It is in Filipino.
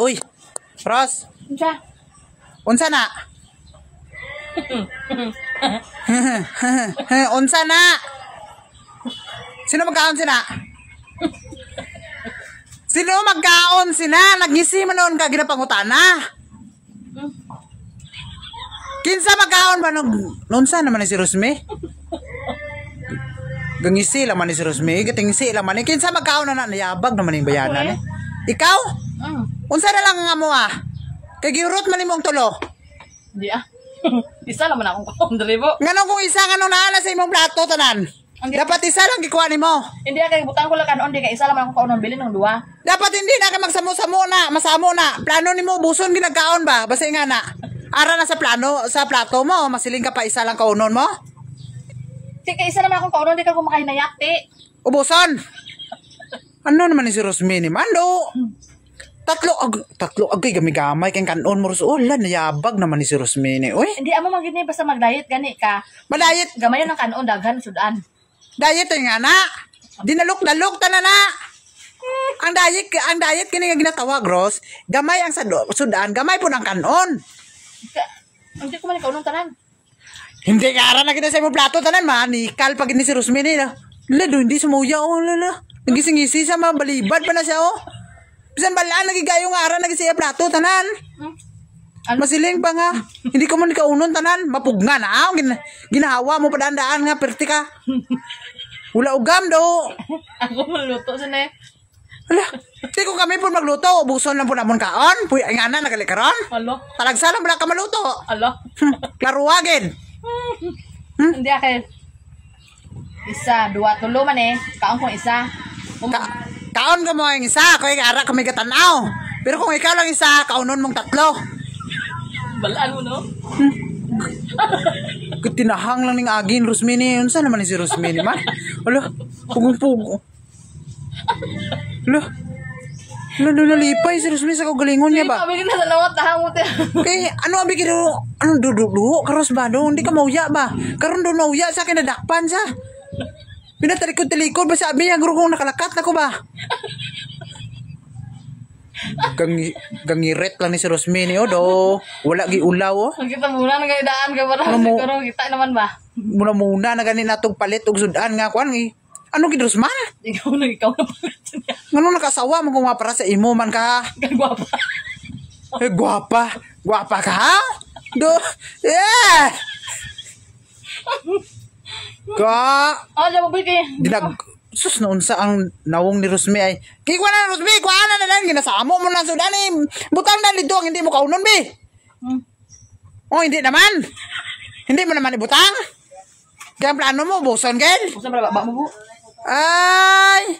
Uy, Ros. Unsa na? Unsa na? Sino magkaon sina? Sino magkaon sina? Nagisi man noon ka ginapangutana. Kinsa magkaon ba nunsa naman ni si Rosme? Gangisi lang man ni si Rosme, gatingisi lang man. Kinsa magkaon na nayabag naman yung bayanan eh. Ikaw? Unsa na lang nga mo ah? Kay giurot man imong tulo. Di ah. Isa naman akong kaon dalibo. Nganong kung isa nga nung naana sa imong plato tanan? Dapat isa lang gikuha nimo. Hindi kay butang ko lang kanon di kay isa naman akong kaon bilin ng duwa. Dapat hindi na kay magsamo-samo na, masamo na. Plano nimo buson ginagkaon ba? Basta nga na. Ara na sa plano, sa plato mo, masiling ka pa isa lang kaunon mo? Di kay isa naman akong kaon di ka kumakain na yakti. Ubuson. Ano naman ni si Rosmini Mando? Tatlo agay gamigamay kay kanon mo Rosulan nayabag naman ni si Rosmini. Uy. Hindi amo magini basta mag-diet gani ka. Madayet Gamayon ng kanon daghan sudan. diet nga na. Dinalok-dalok ta na. Ang diet kini nga ginatawag Ros, gamay ang sudan, gamay po ng kanon. Hindi ko man kaunon tanan. Hindi ka ara na kita sa imong plato tanan manikal pag ni si Rosmini na. Lalo hindi sumuya oh lala. Nagising-gisi sa mga balibad pa na siya oh. Bisan balaan nagigayo nga ara nagisiya plato tanan. Masiling pa nga. Hindi ko man kaunon tanan, mapugna na ginahawa mo padandaan nga perti ka. Wala ugam do. Ako maluto sa ne. Ala, di ko kami po magluto, ubuson lang po namon kaon. Puy ay nga na nagalikaron. Alo. Talagsalang wala ka maluto. Alo. Klaruwagin. Hindi kay isa, dua, tulo man eh. Kaon kong isa. Kaon ka mo yung isa, kaya ara kami katanaw. Pero kung ikaw lang isa, kaunon mong tatlo. Balaan mo no? Tinahang lang ng agin, Rosmini. Yun saan naman si Rosmini man? Ala, pugong-pugo. Ala, nalipay si Rosmini sa kagalingon niya ba? Hindi ka na sa lawat, tahangot eh. Kaya, ano abigin do? Ano dudu? Karos ba do? Hindi ka mauya ba? Karon do nauya sa akin nadakpan sa. Pinatalikod-talikod ba sabi niya, guro kong nakalakat na ko ba? Gangiret lang ni si Rosmini o do. Wala giulaw o. Kita muna na daan ka para siguro kita naman ba? Muna na ganin natong palit og sudan nga kuan eh. Ano gid Rosman? Ikaw na palit niya. Ngano nakasawa mo kung para sa imo man ka? Gwapa. Gwapa. Gwapa ka ha? Do. Yeah. Ka. Diyan mo kay. Sus noon sa ang nawong ni Rosmi ay. Kikuha na Rosmi, kuha na lang. Ginasamo mo lang sudan eh. Butang na lito ang hindi mo kaunon be. Oh, hindi naman. Hindi mo naman ibutang. Kaya plano mo, buson, Kel. Buson ba mo bu? Ay.